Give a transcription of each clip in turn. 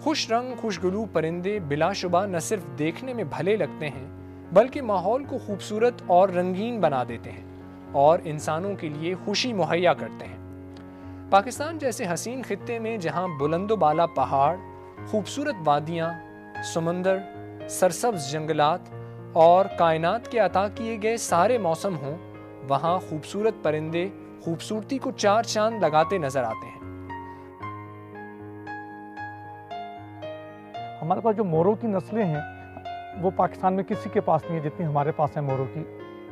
खुश रंग खुशगुलू परिंदे बिलाशुबा न सिर्फ देखने में भले लगते हैं बल्कि माहौल को खूबसूरत और रंगीन बना देते हैं और इंसानों के लिए खुशी मुहैया करते हैं। पाकिस्तान जैसे हसीन खित्ते में जहां बुलंदोबाला पहाड़, खूबसूरत वादियां, समंदर, सरसब्ज जंगलात और कायनात के अता किए गए सारे मौसम हों, वहां खूबसूरत परिंदे खूबसूरती को चार चांद लगाते नजर आते हैं। हमारे पास जो मोरों की नस्लें हैं वो पाकिस्तान में किसी के पास नहीं है जितनी हमारे पास है मोरों की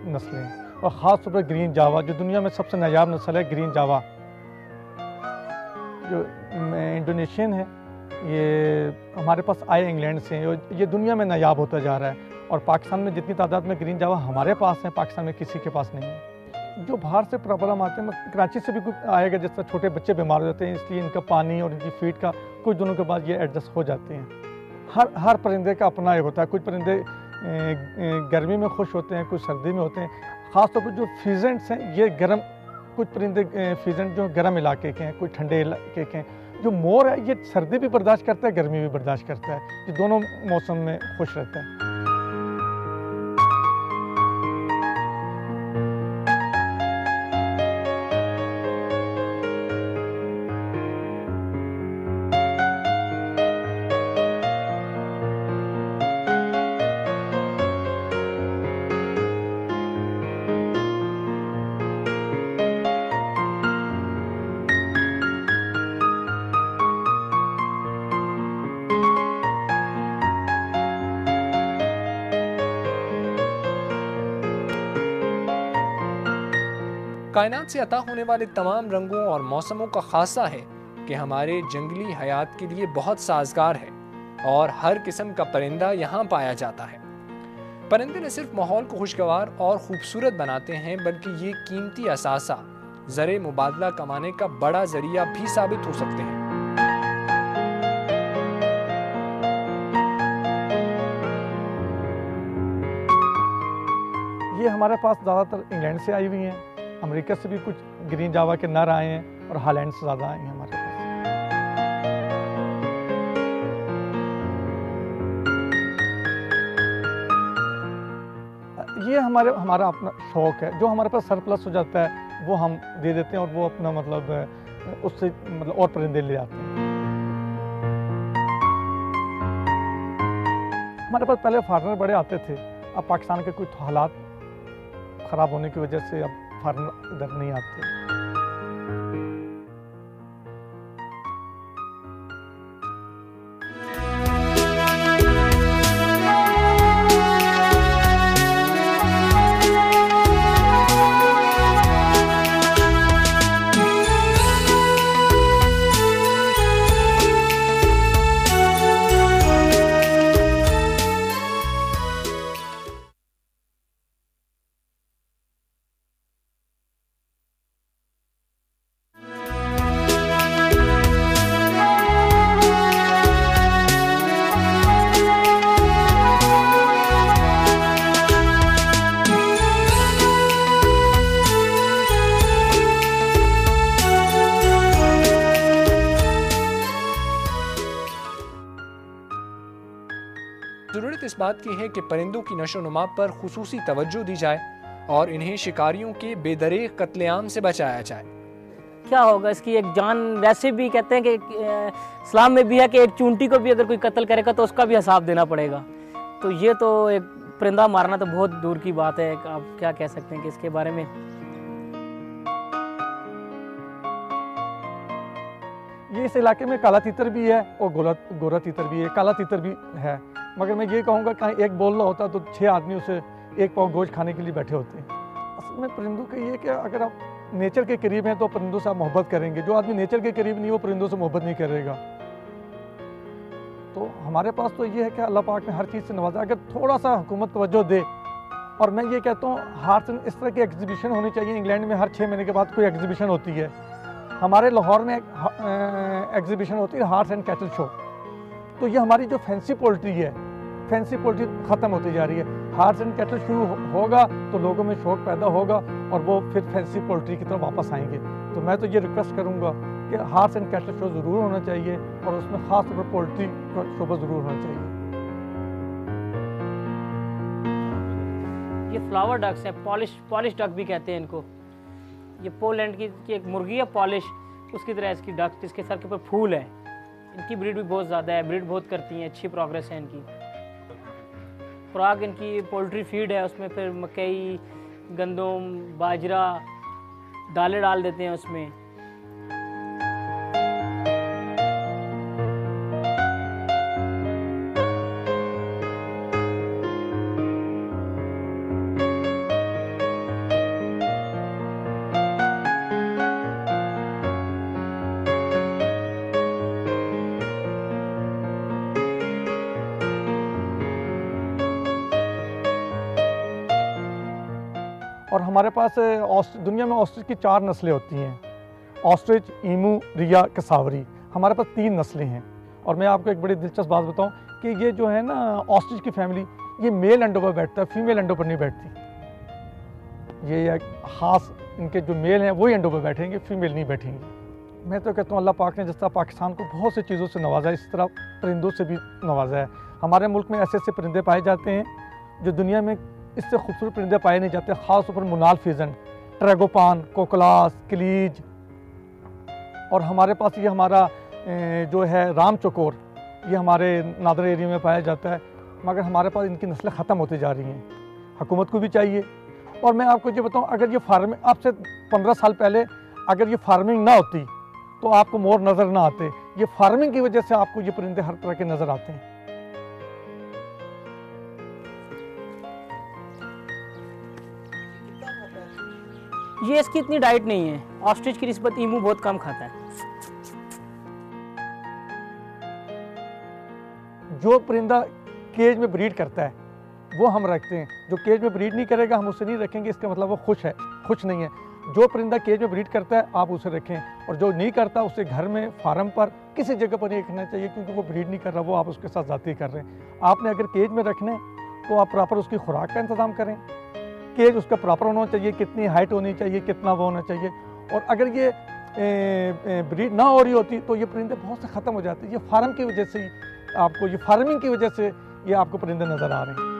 नस्लें हैं। और ख़ास तौर पर ग्रीन जावा जो दुनिया में सबसे नायाब नस्ल है, ग्रीन जावा जो इंडोनेशियन है, ये हमारे पास आए इंग्लैंड से हैं। ये दुनिया में नायाब होता जा रहा है और पाकिस्तान में जितनी तादाद में ग्रीन जावा हमारे पास है, पाकिस्तान में किसी के पास नहीं है। जो बाहर से प्रॉब्लम आते हैं, कराची से भी कुछ आएगा, जिस तरह छोटे बच्चे बीमार हो जाते हैं, इसलिए इनका पानी और इनकी फीड का कुछ दिनों के बाद ये एडजस्ट हो जाते हैं। हर परिंदे का अपना एक होता है। कुछ परिंदे गर्मी में खुश होते हैं, कुछ सर्दी में होते हैं। ख़ासतौर पर जो फीजेंट्स हैं ये गर्म, कुछ परिंदे फीजेंट जो गर्म इलाके के हैं, कुछ ठंडे इलाके के हैं। जो मोर है ये सर्दी भी बर्दाश्त करता है, गर्मी भी बर्दाश्त करता है, ये दोनों मौसम में खुश रहता है। कायनात से अता होने वाले तमाम रंगों और मौसमों का खासा है कि हमारे जंगली हयात के लिए बहुत साजगार है और हर किस्म का परिंदा यहाँ पाया जाता है। परिंदे न सिर्फ माहौल को खुशगवार और खूबसूरत बनाते हैं बल्कि ये कीमती असासा ज़रे मुबादला कमाने का बड़ा जरिया भी साबित हो सकते हैं। ये हमारे पास ज़्यादातर इंग्लैंड से आई हुई हैं, अमेरिका से भी कुछ ग्रीन जावा के नर आए हैं और हॉलैंड से ज़्यादा आए हैं हमारे पास। ये हमारा अपना शौक़ है। जो हमारे पास सरप्लस हो जाता है वो हम दे देते हैं और वो अपना उससे और परिंदे ले आते हैं। हमारे पास पहले फॉरेनर बड़े आते थे, अब पाकिस्तान के कुछ हालात ख़राब होने की वजह से अब फॉरेनर इधर नहीं आते। ज़रूरत इस बात की है कि परिंदों की नशोनुमा पर खुसूसी तवज्जो दी जाए और इन्हें शिकारियों के बेदरेग कत्लेआम से बचाया जाए। क्या होगा इसकी एक जान, वैसे भी कहते हैं कि इस्लाम में भी है कि एक चूंटी को भी अगर कोई कत्ल करेगा तो उसका भी हिसाब देना पड़ेगा। तो ये तो एक परिंदा मारना तो बहुत दूर की बात है। आप क्या कह सकते हैं कि इसके बारे में? ये इस इलाके में काला तीतर भी है और गोरा तीतर भी है। काला तीतर भी है, मगर मैं ये कहूँगा कहीं एक बोल रहा होता तो 6 आदमी उसे एक पाव गोश्त खाने के लिए बैठे होते हैं। असल में परिंदों का ये कि अगर आप नेचर के करीब हैं तो परिंदों से आप मोहब्बत करेंगे। जो आदमी नेचर के करीब नहीं वो परिंदों से मोहब्बत नहीं करेगा। तो हमारे पास तो ये है कि अल्लाह पाक ने हर चीज़ से नवाजा, अगर थोड़ा सा हुकूमत तवज्जो दे। और मैं ये कहता हूँ हर इस तरह की एग्जीबिशन होनी चाहिए। इंग्लैंड में हर 6 महीने के बाद कोई एग्जीबिशन होती है। हमारे लाहौर में एक एग्जीबिशन होती है हार्स एंड कैटल शो। तो ये हमारी जो फैंसी पोल्ट्री है, फैंसी पोल्ट्री ख़त्म होती जा रही है। हार्स एंड कैटल शुरू होगा तो लोगों में शौक़ पैदा होगा और वो फिर फैंसी पोल्ट्री की तरफ वापस आएंगे। तो मैं तो ये रिक्वेस्ट करूँगा कि हार्स एंड कैटल शो ज़रूर होना चाहिए और उसमें ख़ास तौर पर पोल्ट्री का शोबा ज़रूर होना चाहिए। ये फ्लावर डक्स है, पॉलिश डक भी कहते हैं इनको। ये पोलैंड की एक मुर्गी है पॉलिश, उसकी तरह इसकी डक, जिसके सर के ऊपर फूल है। इनकी ब्रीड भी बहुत ज़्यादा है, ब्रीड बहुत करती हैं, अच्छी प्रोग्रेस है इनकी। खुराक इनकी पोल्ट्री फीड है, उसमें फिर मकई, गंदम, बाजरा, दालें डाल देते हैं उसमें। और हमारे पास दुनिया में ऑस्ट्रिच की 4 नस्लें होती हैं, ऑस्ट्रिच, ईमू, रिया, कसावरी। हमारे पास 3 नस्लें हैं। और मैं आपको एक बड़ी दिलचस्प बात बताऊं कि ये जो है ना ऑस्ट्रिच की फैमिली, ये मेल अंडों पर बैठता है, फीमेल अंडों पर नहीं बैठती। ये खास इनके जो मेल हैं वही अंडों पर बैठेंगे, फीमेल नहीं बैठेंगी। मैं तो कहता हूँ अल्लाह पाक ने जिस तरह पाकिस्तान को बहुत सी चीज़ों से नवाजा है, इस तरह परिंदों से भी नवाजा है। हमारे मुल्क में ऐसे ऐसे परिंदे पाए जाते हैं जो दुनिया में इससे खूबसूरत परिंदे पाए नहीं जाते। ख़ास तौर पर मुनाल फिजन, ट्रैगोपान, कोकलास, क्लीज। और हमारे पास ये हमारा जो है राम चकोर, ये हमारे नादर एरिया में पाया जाता है। मगर हमारे पास इनकी नस्लें ख़त्म होती जा रही हैं। हुकूमत को भी चाहिए। और मैं आपको ये बताऊं, अगर ये फार्मिंग अब से 15 साल पहले अगर ये फार्मिंग ना होती तो आपको मोर नज़र ना आते। ये फार्मिंग की वजह से आपको ये परिंदे हर तरह के नज़र आते हैं। ये इसकी इतनी डाइट नहीं है, ऑस्ट्रिच की निस्बत ईमू बहुत कम खाता है। जो परिंदा केज में ब्रीड करता है वो हम रखते हैं, जो केज में ब्रीड नहीं करेगा हम उसे नहीं रखेंगे। इसका मतलब वो खुश नहीं है। जो परिंदा केज में ब्रीड करता है आप उसे रखें, और जो नहीं करता उसे घर में, फार्म पर, किसी जगह पर नहीं रखना चाहिए, क्योंकि वो ब्रीड नहीं कर रहा, वो आप उसके साथ ज़्यादती कर रहे हैं। आपने अगर केज में रखने तो आप प्रॉपर उसकी खुराक का इंतज़ाम करें। केज उसका प्रॉपर होना चाहिए, कितनी हाइट होनी चाहिए, कितना वो होना चाहिए। और अगर ये ब्रीड ना हो रही होती तो ये परिंदे बहुत से ख़त्म हो जाते। ये फार्म की वजह से आपको, ये फार्मिंग की वजह से ये आपको परिंदे नज़र आ रहे हैं।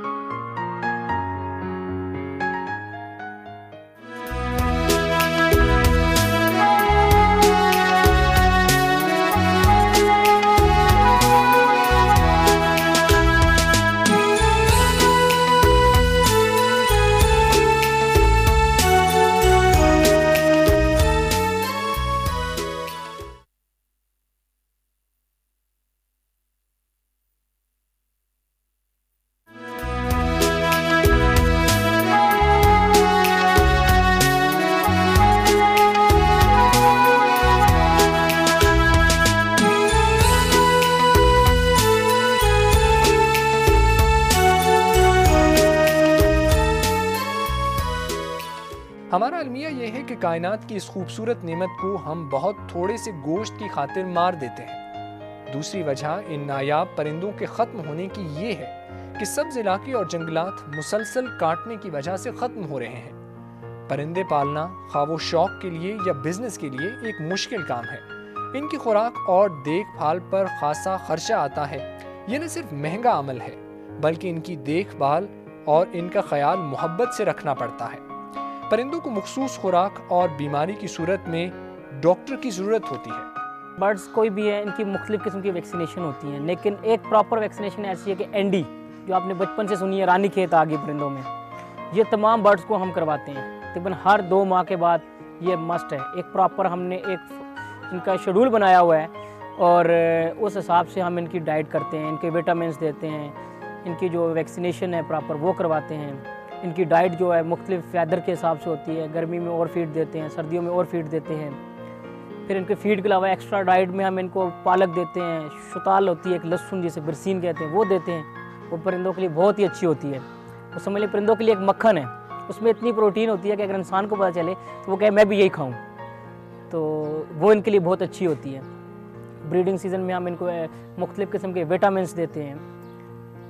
हमारा अलमिया यह है कि कायनात की इस खूबसूरत नेमत को हम बहुत थोड़े से गोश्त की खातिर मार देते हैं। दूसरी वजह इन नायाब परिंदों के ख़त्म होने की ये है कि सब्ज़ इलाके और जंगलात मुसलसल काटने की वजह से ख़त्म हो रहे हैं। परिंदे पालना खा वो शौक के लिए या बिजनेस के लिए एक मुश्किल काम है। इनकी खुराक और देखभाल पर खासा खर्चा आता है। ये न सिर्फ महंगा अमल है बल्कि इनकी देखभाल और इनका ख्याल मोहब्बत से रखना पड़ता है। परिंदों को मखसूस खुराक और बीमारी की सूरत में डॉक्टर की ज़रूरत होती है। बर्ड्स कोई भी है, इनकी मुख्तलिफ किस्म की वैक्सीनेशन होती हैं, लेकिन एक प्रॉपर वैक्सीनेशन ऐसी है कि एनडी, जो आपने बचपन से सुनी है, रानी खेत आ गई परिंदों में, ये तमाम बर्ड्स को हम करवाते हैं तकरीबन हर 2 माह के बाद। ये मस्ट है। एक प्रॉपर हमने एक इनका शेड्यूल बनाया हुआ है और उस हिसाब से हम इनकी डाइट करते हैं, इनके विटामिन देते हैं, इनकी जो वैक्सीनेशन है प्रॉपर वो करवाते हैं। इनकी डाइट जो है मुख्तलिफ वेदर के हिसाब से होती है। गर्मी में और फीड देते हैं, सर्दियों में और फीड देते हैं। फिर इनके फीड के अलावा एक्स्ट्रा डाइट में हम इनको पालक देते हैं, शुताल होती है एक, लहसुन जिसे बरसीन कहते हैं, वो देते हैं। वो परिंदों के लिए बहुत ही अच्छी होती है। वो समझ लीजिए परिंदों के लिए एक मक्खन है, उसमें इतनी प्रोटीन होती है कि अगर इंसान को पता चले तो वो कहे मैं भी यही खाऊँ, तो वो इनके लिए बहुत अच्छी होती है। ब्रीडिंग सीज़न में हम इनको मुख्तलिफ़ किस्म के विटामिन देते हैं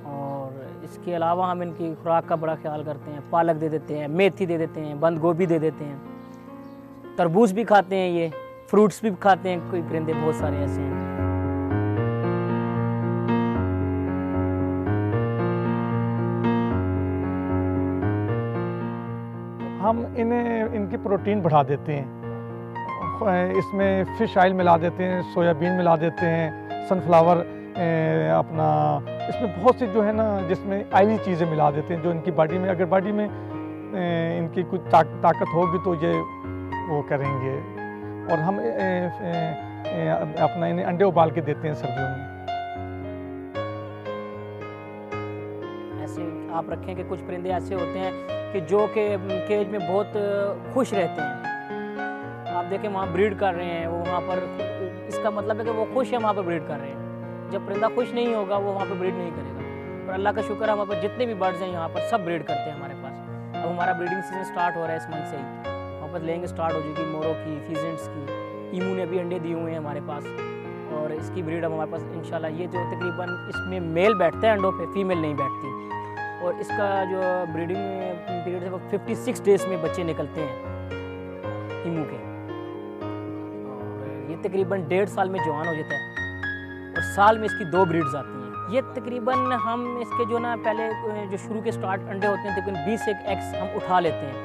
और इसके अलावा हम इनकी खुराक का बड़ा ख्याल करते हैं। पालक दे देते हैं, मेथी दे देते हैं, बंद गोभी दे देते हैं, तरबूज भी खाते हैं ये, फ्रूट्स भी खाते हैं कोई परिंदे, बहुत सारे ऐसे हैं। हम इनकी प्रोटीन बढ़ा देते हैं, इसमें फ़िश ऑयल मिला देते हैं, सोयाबीन मिला देते हैं, सनफ्लावर अपना, इसमें बहुत सी जो है ना जिसमें ऑयली चीज़ें मिला देते हैं, जो इनकी बॉडी में, अगर बॉडी में इनकी कुछ ताकत होगी तो ये वो करेंगे। और हम अपना इन्हें अंडे उबाल के देते हैं सर्दियों में। ऐसे आप रखें कि कुछ परिंदे ऐसे होते हैं कि जो के केज में बहुत खुश रहते हैं। आप देखें वहाँ ब्रीड कर रहे हैं, वो वहाँ पर, इसका मतलब है कि वो खुश है, वहाँ पर ब्रीड कर रहे हैं। जब परिंदा खुश नहीं होगा वो वहाँ पर ब्रीड नहीं करेगा। और अल्लाह का शुक्र है, हमारे पास जितने भी बर्ड्स हैं यहाँ पर सब ब्रीड करते हैं हमारे पास। अब हमारा ब्रीडिंग सीजन स्टार्ट हो रहा है इस मंथ से ही, हमारे पास लेंगे स्टार्ट हो जाएगी मोरों की, फीजेंट्स की। ईमू ने भी अंडे दिए हुए हैं हमारे पास, और इसकी ब्रीड अब हमारे पास इंशाल्लाह, ये जो तकरीबन इसमें मेल बैठता है अंडों पे, फीमेल नहीं बैठती। और इसका जो ब्रीडिंग पीरियड है वो 56 डेज में बच्चे निकलते हैं ईमू के, और ये तकरीबन 1.5 साल में जवान हो जाता है, और साल में इसकी 2 ब्रीड्स आती हैं। ये तकरीबन हम इसके जो ना पहले जो शुरू के स्टार्ट अंडे होते हैं तकरीबन 20 एग्स हम उठा लेते हैं,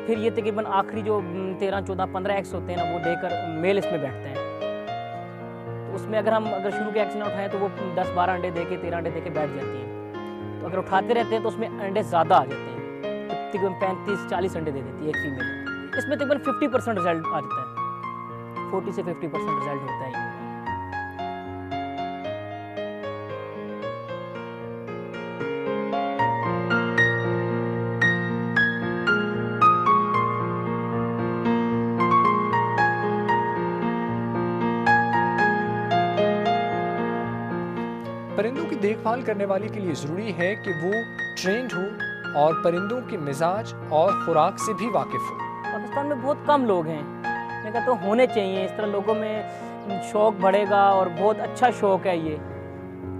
फिर ये तकरीबन आखिरी जो 13, 14, 15 एग्स होते हैं ना वो देकर मेल इसमें बैठते हैं। तो उसमें अगर शुरू के एग्स ना उठाएं तो वो 10-12 अंडे देके 13 अंडे देके बैठ जाती हैं। तो अगर उठाते रहते हैं तो उसमें अंडे ज़्यादा आ जाते हैं, तो तकरीबन 35-40 अंडे दे देती है एक फीमेल। इसमें तकरीबन 50% रिजल्ट आ जाता है, 40 से 50% रिजल्ट होता है। परिंदों की देखभाल करने वाले के लिए ज़रूरी है कि वो ट्रेंड हो और परिंदों के मिजाज और खुराक से भी वाकिफ़ हो। पाकिस्तान में बहुत कम लोग हैं, मैं कहता हूँ होने चाहिए। इस तरह लोगों में शौक़ बढ़ेगा, और बहुत अच्छा शौक़ है ये।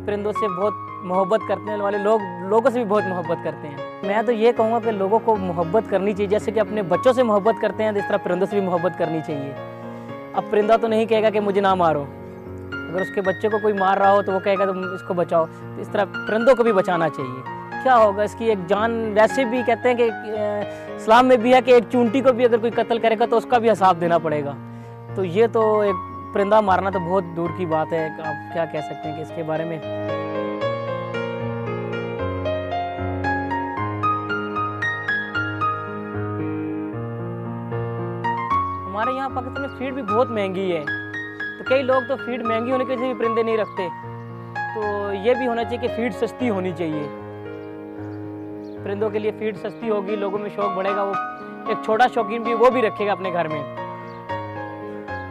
परिंदों से बहुत मोहब्बत करने वाले लोगों से भी बहुत मोहब्बत करते हैं। मैं तो ये कहूँगा कि लोगों को मोहब्बत करनी चाहिए, जैसे कि अपने बच्चों से मोहब्बत करते हैं, तो इस तरह परिंदों से भी मोहब्बत करनी चाहिए। अब परिंदा तो नहीं कहेगा कि मुझे ना मारो, अगर उसके बच्चे को कोई मार रहा हो तो वो कहेगा तुम इसको बचाओ। तो इस तरह परिंदों को भी बचाना चाहिए। क्या होगा इसकी एक जान, वैसे भी कहते हैं कि इस्लाम में भी है कि एक चूंटी को भी अगर कोई कत्ल करेगा तो उसका भी हिसाब देना पड़ेगा। तो ये तो एक परिंदा मारना तो बहुत दूर की बात है। आप क्या कह सकते हैं कि इसके बारे में? हमारे यहाँ पाकिस्तान में फीड भी बहुत महंगी है, तो कई लोग तो फीड महंगी होने की वजह से भी परिंदे नहीं रखते। तो ये भी होना चाहिए कि फीड सस्ती होनी चाहिए। परिंदों के लिए फीड सस्ती होगी, लोगों में शौक बढ़ेगा, वो एक छोटा शौकीन भी वो भी रखेगा अपने घर में।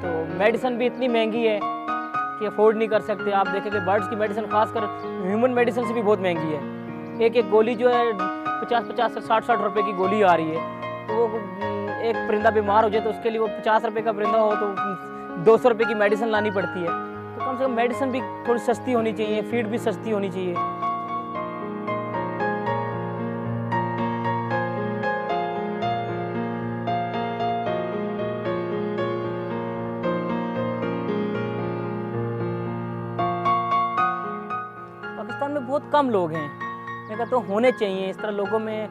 तो मेडिसिन भी इतनी महंगी है कि अफोर्ड नहीं कर सकते। आप देखें कि बर्ड्स की मेडिसिन, खासकर ह्यूमन मेडिसिन से भी बहुत महंगी है। एक गोली जो है 50-50 से 60-60 रुपए की गोली आ रही है। तो वो एक परिंदा बीमार हो जाए तो उसके लिए वो 50 रुपए का परिंदा हो तो 200 रुपए की मेडिसिन लानी पड़ती है। तो कम से कम मेडिसिन भी थोड़ी सस्ती होनी चाहिए, फीड भी सस्ती होनी चाहिए। पाकिस्तान में बहुत कम लोग हैं, मैं कहता हूँ होने चाहिए। इस तरह लोगों में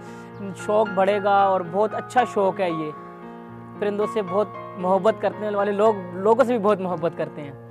शौक़ बढ़ेगा, और बहुत अच्छा शौक़ है ये। परिंदों से बहुत मोहब्बत करने वाले लोगों से भी बहुत मोहब्बत करते हैं।